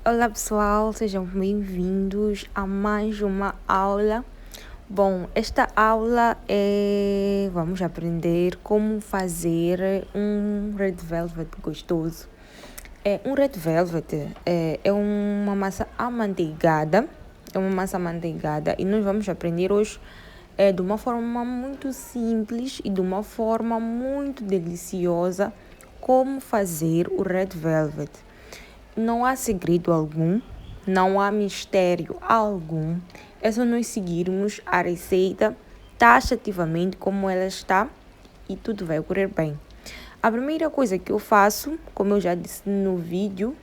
Olá pessoal, sejam bem-vindos a mais uma aula. Bom, esta aula vamos aprender como fazer um red velvet gostoso. Um red velvet é uma massa amanteigada, e nós vamos aprender hoje de uma forma muito simples e de uma forma muito deliciosa como fazer o red velvet. Não há segredo algum, não há mistério algum. É só nós seguirmos a receita taxativamente como ela está e tudo vai correr bem. A primeira coisa que eu faço, como eu já disse no vídeo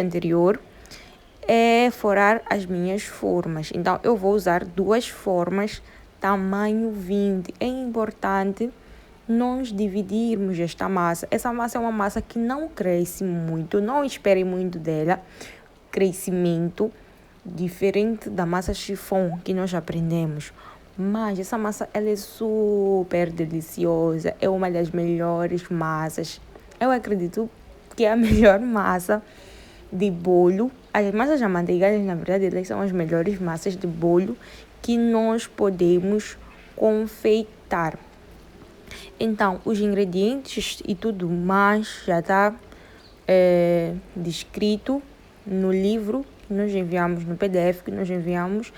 anterior, é furar as minhas formas. Então, eu vou usar duas formas tamanho 20. É importante nós dividirmos esta massa. Essa massa é uma massa que não cresce muito, não espere muito dela crescimento, diferente da massa chiffon que nós aprendemos. Mas essa massa ela é super deliciosa, é uma das melhores massas. Eu acredito que é a melhor massa de bolo. As massas amanteigadas, na verdade, elas são as melhores massas de bolo que nós podemos confeitar. Então, os ingredientes e tudo mais já está descrito no livro que nós enviamos, no PDF que nós enviamos.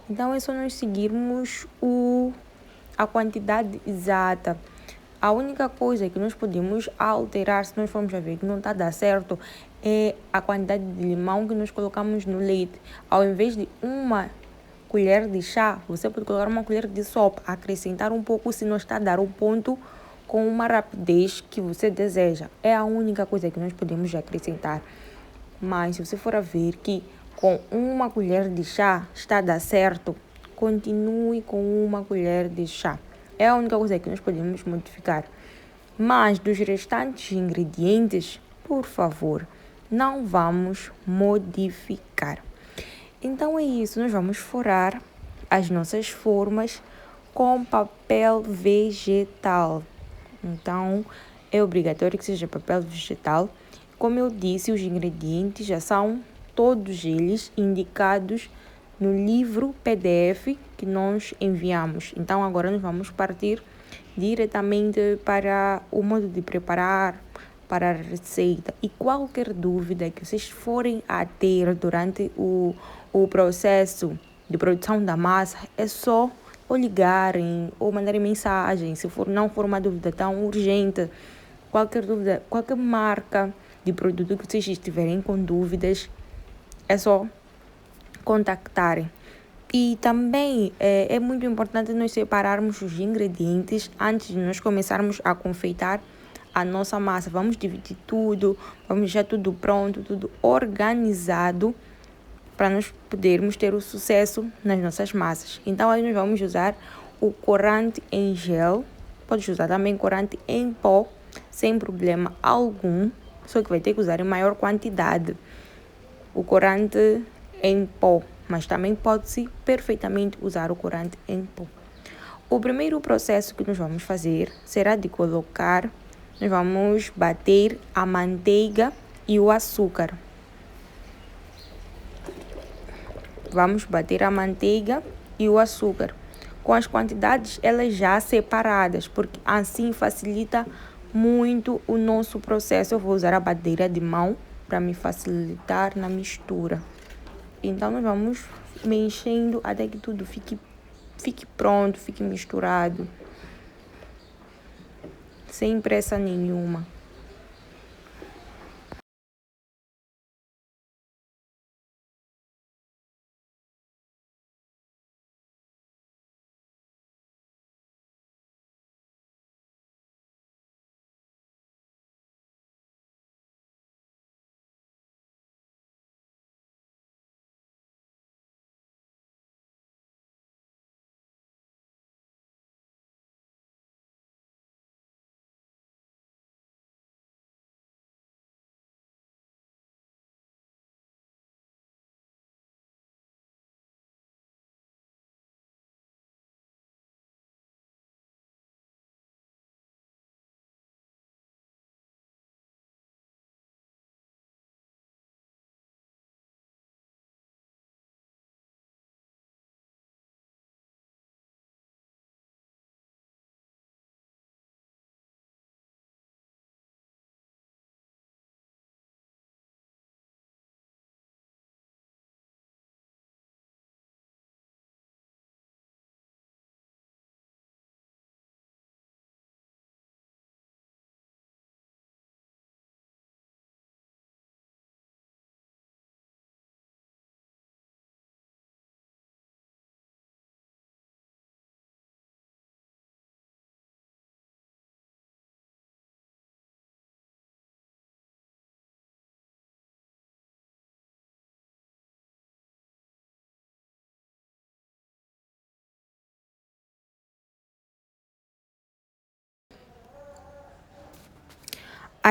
Então, é só nós seguirmos a quantidade exata. A única coisa que nós podemos alterar, se nós formos a ver que não está dando certo, é a quantidade de limão que nós colocamos no leite. Ao invés de uma colher de chá, você pode colocar uma colher de sopa, acrescentar um pouco se não está a dar o ponto com uma rapidez que você deseja. É a única coisa que nós podemos acrescentar. Mas se você for a ver que com uma colher de chá está a dar certo, continue com uma colher de chá. É a única coisa que nós podemos modificar. Mas dos restantes ingredientes, por favor, não vamos modificar. Então é isso, nós vamos furar as nossas formas com papel vegetal. Então é obrigatório que seja papel vegetal. Como eu disse, os ingredientes já são todos eles indicados no livro PDF que nós enviamos. Então agora nós vamos partir diretamente para o modo de preparar, para a receita. E qualquer dúvida que vocês forem a ter durante o processo de produção da massa, é só ou ligarem ou mandarem mensagem. Se não for uma dúvida tão urgente, qualquer dúvida, qualquer marca de produto que vocês estiverem com dúvidas, é só contactarem. E também é muito importante nós separarmos os ingredientes antes de nós começarmos a confeitar a nossa massa. Vamos dividir tudo, vamos deixar tudo pronto, tudo organizado para nós podermos ter o sucesso nas nossas massas. Então, aí nós vamos usar o corante em gel. Pode usar também corante em pó, sem problema algum, só que vai ter que usar em maior quantidade o corante em pó, mas também pode-se perfeitamente usar o corante em pó. O primeiro processo que nós vamos fazer será de colocar, nós vamos bater a manteiga e o açúcar. Vamos bater a manteiga e o açúcar com as quantidades elas já separadas, porque assim facilita muito o nosso processo. Eu vou usar a batedeira de mão para me facilitar na mistura. Então nós vamos mexendo até que tudo fique pronto, fique misturado, sem pressa nenhuma.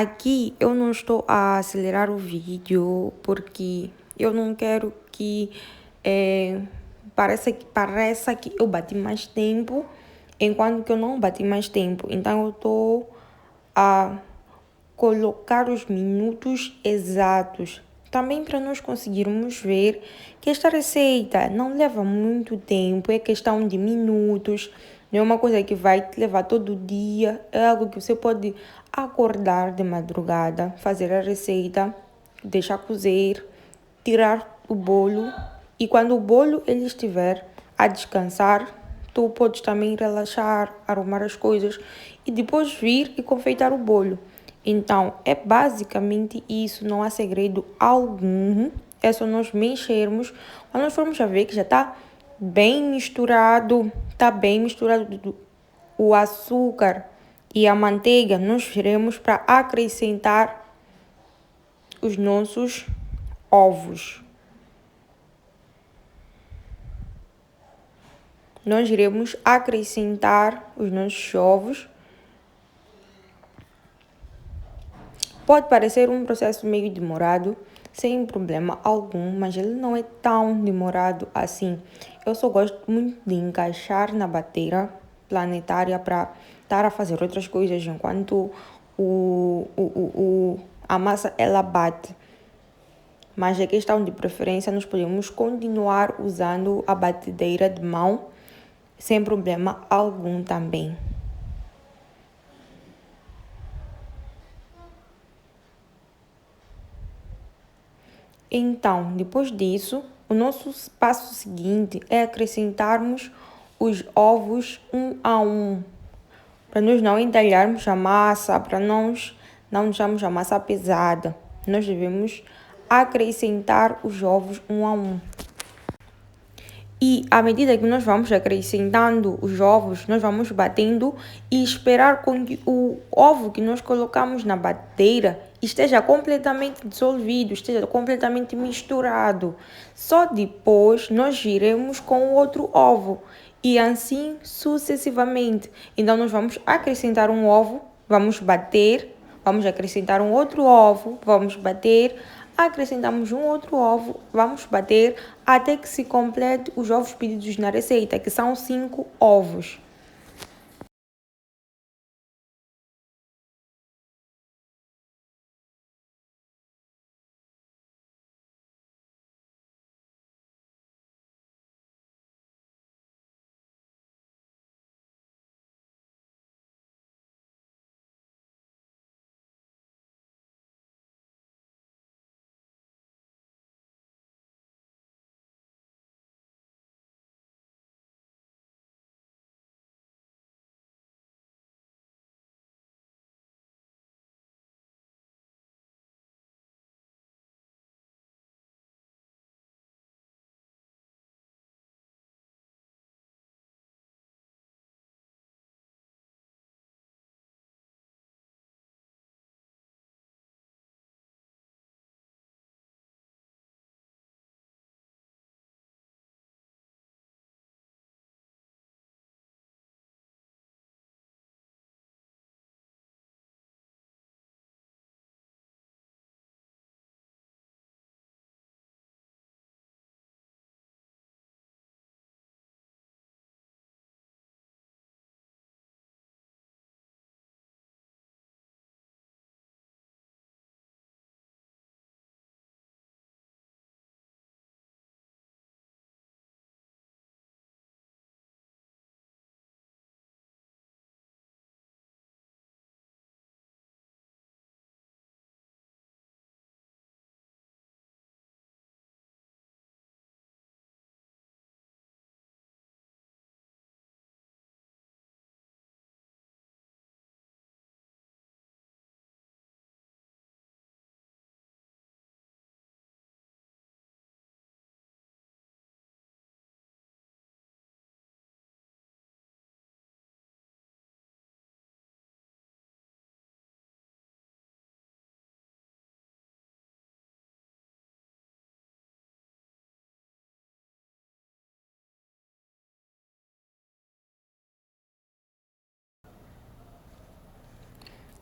Aqui eu não estou a acelerar o vídeo porque eu não quero que pareça que eu bati mais tempo, enquanto que eu não bati mais tempo. Então eu estou a colocar os minutos exatos. Também para nós conseguirmos ver que esta receita não leva muito tempo, é questão de minutos, não é uma coisa que vai te levar todo dia, é algo que você pode acordar de madrugada, fazer a receita, deixar cozer, tirar o bolo e quando o bolo ele estiver a descansar, tu podes também relaxar, arrumar as coisas e depois vir e confeitar o bolo. Então, é basicamente isso, não há segredo algum. É só nós mexermos. Quando nós formos a ver que já está bem misturado o açúcar e a manteiga, nós viremos para acrescentar os nossos ovos. Nós iremos acrescentar os nossos ovos. Pode parecer um processo meio demorado, sem problema algum, mas ele não é tão demorado assim. Eu só gosto muito de encaixar na batedeira planetária para estar a fazer outras coisas enquanto a massa ela bate. Mas é questão de preferência, nós podemos continuar usando a batedeira de mão sem problema algum também. Então, depois disso, o nosso passo seguinte é acrescentarmos os ovos um a um, para nós não entalharmos a massa, para nós não deixarmos a massa pesada. Nós devemos acrescentar os ovos um a um. E à medida que nós vamos acrescentando os ovos, nós vamos batendo e esperar com que o ovo que nós colocamos na batedeira esteja completamente dissolvido, esteja completamente misturado. Só depois nós iremos com o outro ovo e assim sucessivamente. Então nós vamos acrescentar um ovo, vamos bater, vamos acrescentar um outro ovo, vamos bater, acrescentamos um outro ovo, vamos bater até que se complete os ovos pedidos na receita, que são 5 ovos.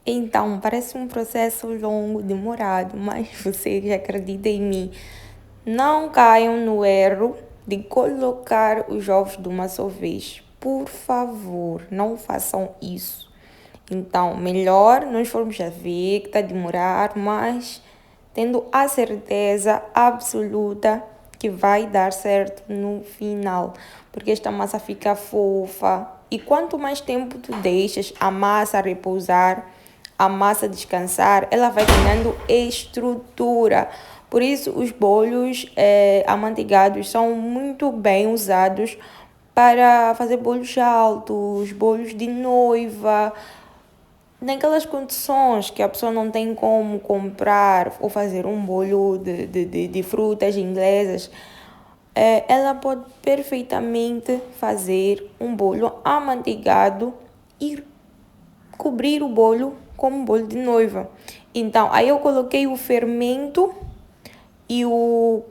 Então, parece um processo longo, demorado, mas vocês acreditem em mim. Não caiam no erro de colocar os ovos de uma só vez. Por favor, não façam isso. Então, melhor nós formos a ver que está a demorar, mas tendo a certeza absoluta que vai dar certo no final. Porque esta massa fica fofa. E quanto mais tempo tu deixas a massa repousar, a massa descansar, ela vai ganhando estrutura. Por isso, os bolos amanteigados são muito bem usados para fazer bolos altos, bolos de noiva, naquelas condições que a pessoa não tem como comprar ou fazer um bolo de frutas inglesas. Ela pode perfeitamente fazer um bolo amanteigado e cobrir o bolo como um bolo de noiva. Então, aí eu coloquei o fermento e o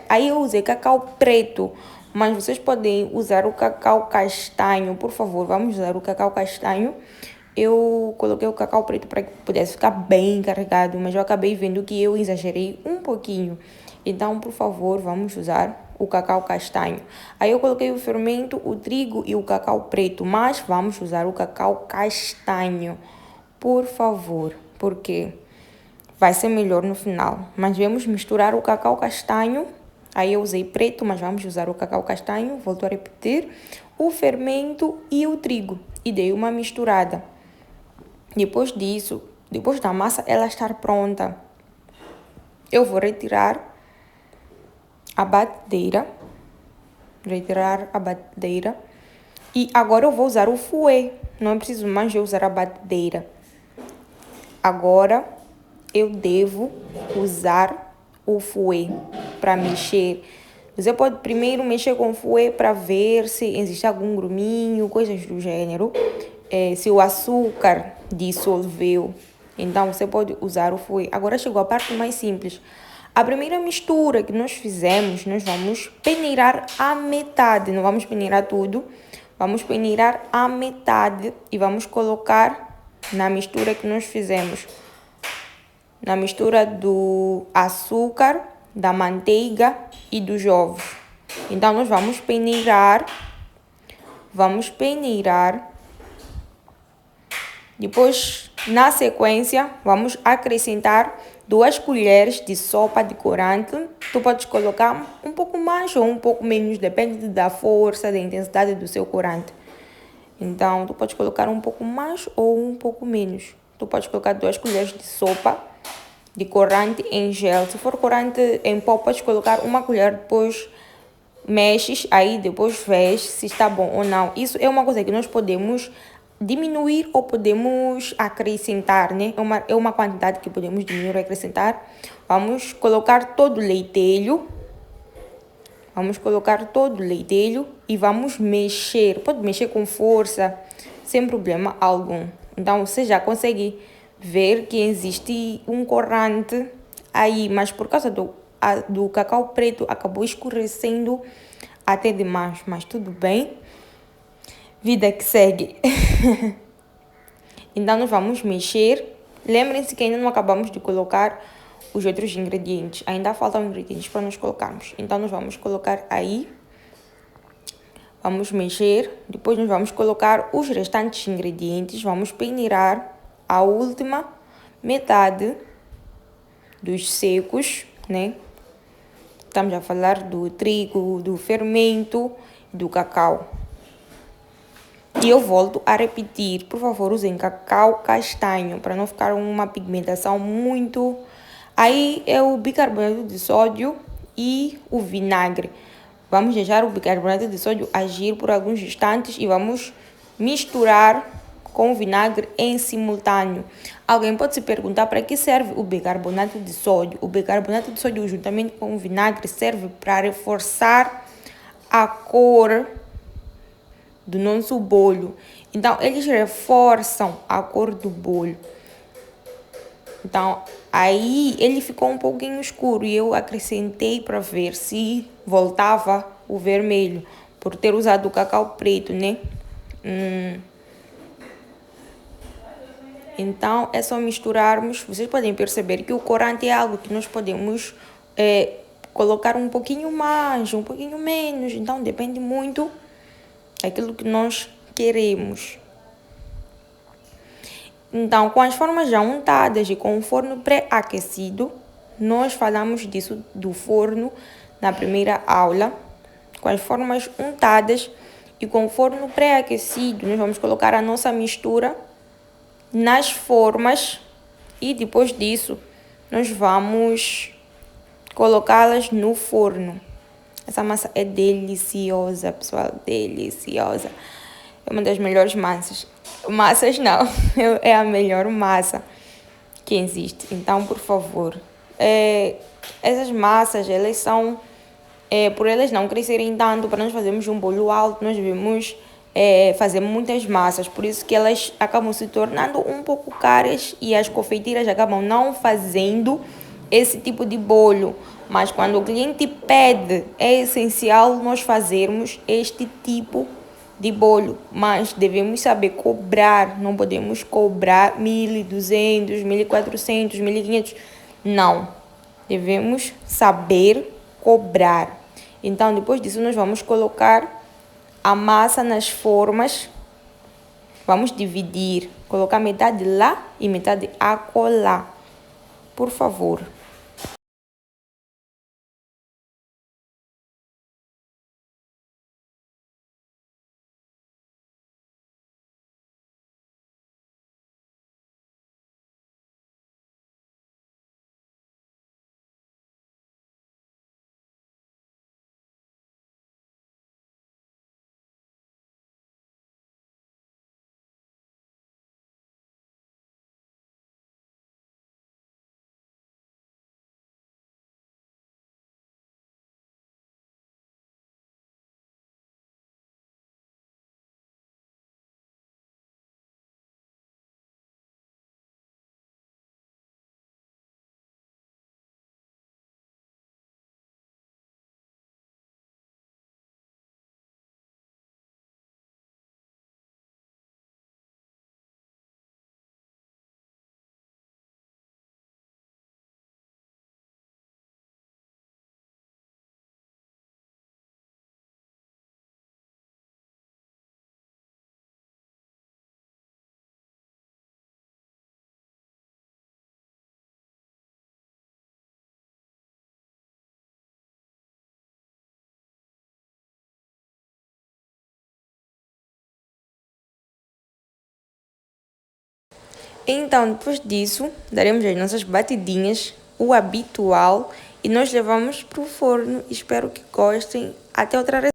aí eu usei cacau preto, mas vocês podem usar o cacau castanho, por favor, vamos usar o cacau castanho. Eu coloquei o cacau preto para que pudesse ficar bem carregado, mas eu acabei vendo que eu exagerei um pouquinho. Então, por favor, vamos usar o cacau castanho. Aí eu coloquei o fermento, o trigo e o cacau preto, mas vamos usar o cacau castanho, por favor, porque vai ser melhor no final. Mas vamos misturar o cacau castanho. Aí eu usei preto, mas vamos usar o cacau castanho. Volto a repetir. O fermento e o trigo. E dei uma misturada. Depois disso, depois da massa ela estar pronta, eu vou retirar a batedeira. E agora eu vou usar o fouet. Não é preciso mais eu usar a batedeira. Agora eu devo usar o fouet para mexer. Você pode primeiro mexer com o fouet para ver se existe algum gruminho, coisas do gênero. Se o açúcar dissolveu, então você pode usar o fouet. Agora chegou a parte mais simples. A primeira mistura que nós fizemos, nós vamos peneirar a metade. Não vamos peneirar tudo. Vamos peneirar a metade e vamos colocar na mistura que nós fizemos. Na mistura do açúcar, da manteiga e dos ovos. Então, nós vamos peneirar. Depois, na sequência, vamos acrescentar 2 colheres de sopa de corante. Tu podes colocar um pouco mais ou um pouco menos, depende da força, da intensidade do seu corante. Então, tu podes colocar um pouco mais ou um pouco menos. Tu podes colocar 2 colheres de sopa de corante em gel. Se for corante em pó, podes colocar 1 colher, depois mexes, aí depois vês se está bom ou não. Isso é uma coisa que nós podemos diminuir ou podemos acrescentar, né? É uma quantidade que podemos diminuir ou acrescentar. Vamos colocar todo o leitelho. E vamos mexer. Pode mexer com força, sem problema algum. Então, você já consegue ver que existe um corante aí, mas por causa do cacau preto acabou escurecendo até demais, mas tudo bem. Vida que segue. Então, nós vamos mexer. Lembrem-se que ainda não acabamos de colocar os outros ingredientes. Ainda faltam ingredientes para nós colocarmos. Então, nós vamos colocar aí. Vamos mexer. Depois, nós vamos colocar os restantes ingredientes. Vamos peneirar a última metade dos secos, né? Estamos a falar do trigo, do fermento, do cacau. E eu volto a repetir, por favor, usem cacau castanho, para não ficar uma pigmentação muito... Aí é o bicarbonato de sódio e o vinagre. Vamos deixar o bicarbonato de sódio agir por alguns instantes e vamos misturar com o vinagre em simultâneo. Alguém pode se perguntar para que serve o bicarbonato de sódio. O bicarbonato de sódio, juntamente com o vinagre, serve para reforçar a cor do nosso bolo. Então, eles reforçam a cor do bolo. Então, aí ele ficou um pouquinho escuro e eu acrescentei para ver se voltava o vermelho, por ter usado o cacau preto, né? Então, é só misturarmos. Vocês podem perceber que o corante é algo que nós podemos colocar um pouquinho mais, um pouquinho menos. Então, depende muito daquilo que nós queremos. Então, com as formas já untadas e com o forno pré-aquecido, nós falamos disso do forno na primeira aula. Com as formas untadas e com o forno pré-aquecido, nós vamos colocar a nossa mistura nas formas e depois disso nós vamos colocá-las no forno. Essa massa é deliciosa, pessoal, deliciosa. É uma das melhores massas. Massas não, é a melhor massa que existe. Então, por favor, essas massas, elas são, por elas não crescerem tanto, para nós fazermos um bolo alto, nós devemos fazer muitas massas. Por isso que elas acabam se tornando um pouco caras e as confeiteiras acabam não fazendo esse tipo de bolo. Mas quando o cliente pede, é essencial nós fazermos este tipo de bolo. Mas devemos saber cobrar, não podemos cobrar 1.200, 1.400, 1.500. Não, devemos saber cobrar. Então, depois disso, nós vamos colocar a massa nas formas. Vamos dividir, colocar metade lá e metade acolá, por favor. Então, depois disso, daremos as nossas batidinhas, o habitual, e nós levamos para o forno. Espero que gostem. Até outra